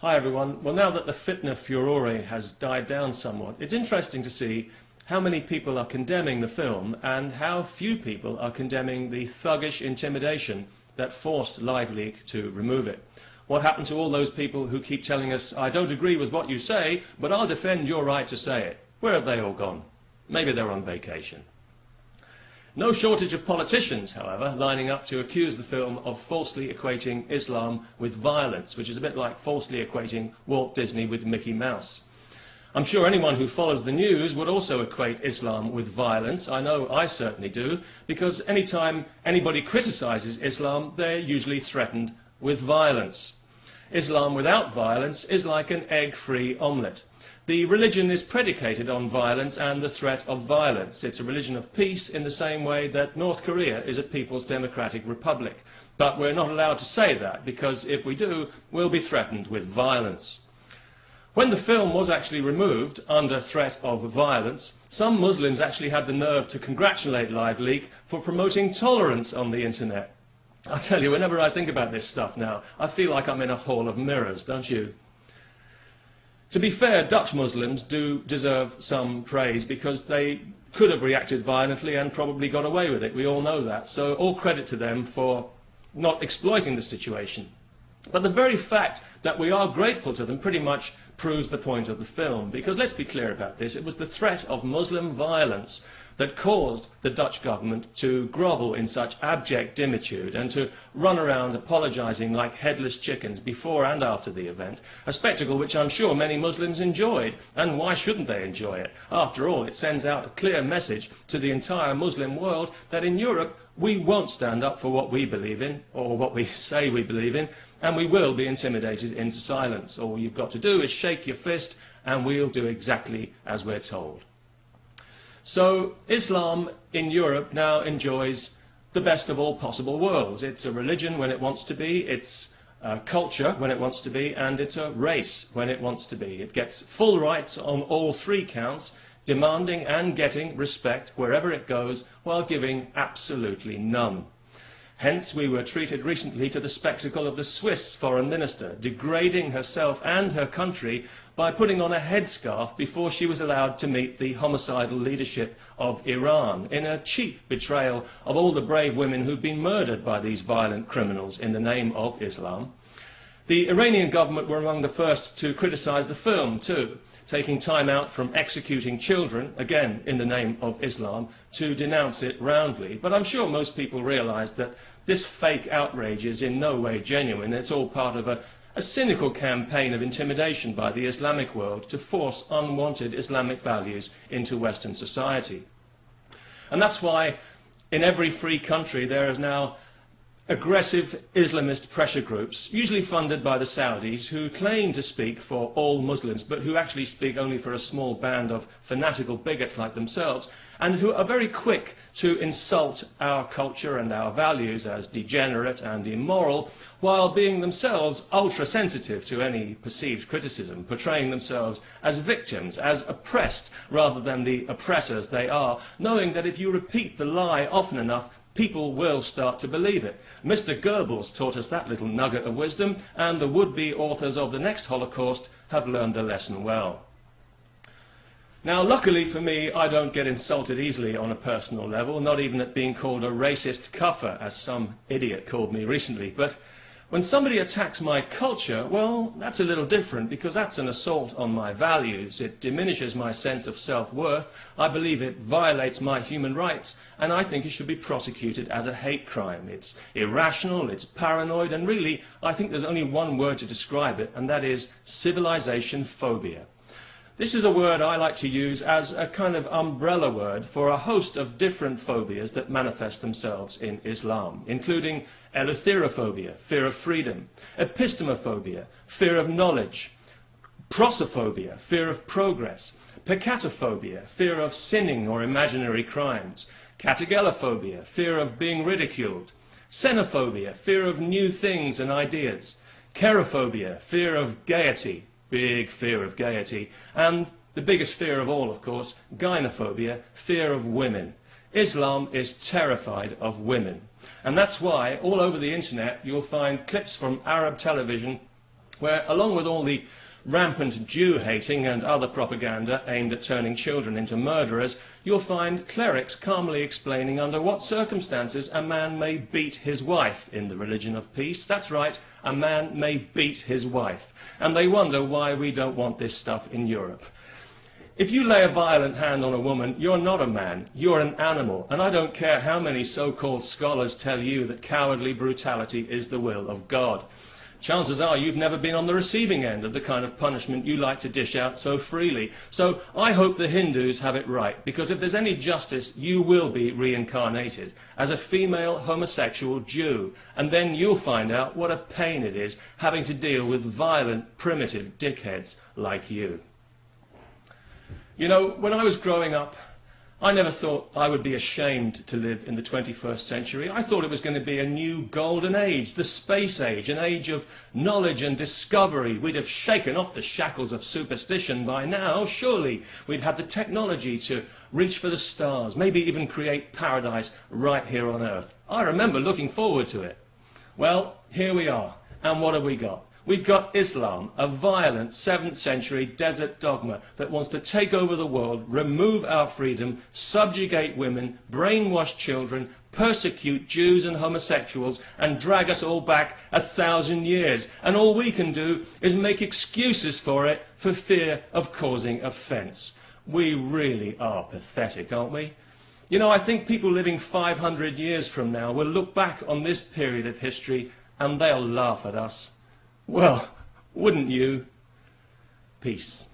Hi everyone. Well, now that the fitna furore has died down somewhat, it's interesting to see how many people are condemning the film and how few people are condemning the thuggish intimidation that forced LiveLeak to remove it. What happened to all those people who keep telling us, I don't agree with what you say, but I'll defend your right to say it? Where have they all gone? Maybe they're on vacation. No shortage of politicians, however, lining up to accuse the film of falsely equating Islam with violence, which is a bit like falsely equating Walt Disney with Mickey Mouse. I'm sure anyone who follows the news would also equate Islam with violence. I know I certainly do, because anytime anybody criticizes Islam, they're usually threatened with violence. Islam without violence is like an egg-free omelette. The religion is predicated on violence and the threat of violence. It's a religion of peace in the same way that North Korea is a People's Democratic Republic. But we're not allowed to say that, because if we do, we'll be threatened with violence. When the film was actually removed under threat of violence, some Muslims actually had the nerve to congratulate LiveLeak for promoting tolerance on the internet. I tell you, whenever I think about this stuff now, I feel like I'm in a hall of mirrors, don't you? To be fair, Dutch Muslims do deserve some praise because they could have reacted violently and probably got away with it. We all know that. So all credit to them for not exploiting the situation. But the very fact that we are grateful to them pretty much proves the point of the film. Because let's be clear about this, it was the threat of Muslim violence that caused the Dutch government to grovel in such abject dimitude and to run around apologizing like headless chickens before and after the event, a spectacle which I'm sure many Muslims enjoyed. And why shouldn't they enjoy it? After all, it sends out a clear message to the entire Muslim world that in Europe we won't stand up for what we believe in, or what we say we believe in, and we will be intimidated into silence. All you've got to do is shake your fist and we'll do exactly as we're told. So Islam in Europe now enjoys the best of all possible worlds. It's a religion when it wants to be, it's a culture when it wants to be, and it's a race when it wants to be. It gets full rights on all three counts, demanding and getting respect wherever it goes, while giving absolutely none. Hence, we were treated recently to the spectacle of the Swiss foreign minister degrading herself and her country by putting on a headscarf before she was allowed to meet the homicidal leadership of Iran, in a cheap betrayal of all the brave women who've been murdered by these violent criminals in the name of Islam. The Iranian government were among the first to criticize the film too, taking time out from executing children, again in the name of Islam, to denounce it roundly. But I'm sure most people realise that this fake outrage is in no way genuine. It's all part of a cynical campaign of intimidation by the Islamic world to force unwanted Islamic values into Western society. And that's why in every free country there is now aggressive Islamist pressure groups, usually funded by the Saudis, who claim to speak for all Muslims, but who actually speak only for a small band of fanatical bigots like themselves, and who are very quick to insult our culture and our values as degenerate and immoral, while being themselves ultra-sensitive to any perceived criticism, portraying themselves as victims, as oppressed, rather than the oppressors they are, knowing that if you repeat the lie often enough, people will start to believe it. Mr. Goebbels taught us that little nugget of wisdom, and the would-be authors of the next Holocaust have learned the lesson well. Now, luckily for me, I don't get insulted easily on a personal level, not even at being called a racist cuffer, as some idiot called me recently. But when somebody attacks my culture, well, that's a little different, because that's an assault on my values. It diminishes my sense of self-worth. I believe it violates my human rights, and I think it should be prosecuted as a hate crime. It's irrational, it's paranoid, and really, I think there's only one word to describe it, and that is civilization phobia. This is a word I like to use as a kind of umbrella word for a host of different phobias that manifest themselves in Islam, including eleutherophobia, fear of freedom, epistemophobia, fear of knowledge, prossophobia, fear of progress, peccatophobia, fear of sinning or imaginary crimes, categolephobia, fear of being ridiculed, xenophobia, fear of new things and ideas, cherophobia, fear of gaiety, big fear of gaiety, and the biggest fear of all, of course, gynophobia, fear of women. Islam is terrified of women. And that's why all over the internet you'll find clips from Arab television where, along with all the rampant Jew-hating and other propaganda aimed at turning children into murderers, you'll find clerics calmly explaining under what circumstances a man may beat his wife in the religion of peace. That's right, a man may beat his wife. And they wonder why we don't want this stuff in Europe. If you lay a violent hand on a woman, you're not a man, you're an animal. And I don't care how many so-called scholars tell you that cowardly brutality is the will of God. Chances are you've never been on the receiving end of the kind of punishment you like to dish out so freely. So I hope the Hindus have it right, because if there's any justice, you will be reincarnated as a female homosexual Jew. And then you'll find out what a pain it is having to deal with violent, primitive dickheads like you. You know, when I was growing up, I never thought I would be ashamed to live in the 21st century. I thought it was going to be a new golden age, the space age, an age of knowledge and discovery. We'd have shaken off the shackles of superstition by now, surely. We'd had the technology to reach for the stars, maybe even create paradise right here on Earth. I remember looking forward to it. Well, here we are. And what have we got? We've got Islam, a violent 7th century desert dogma that wants to take over the world, remove our freedom, subjugate women, brainwash children, persecute Jews and homosexuals, and drag us all back 1,000 years. And all we can do is make excuses for it for fear of causing offence. We really are pathetic, aren't we? You know, I think people living 500 years from now will look back on this period of history and they'll laugh at us. Well, wouldn't you? Peace.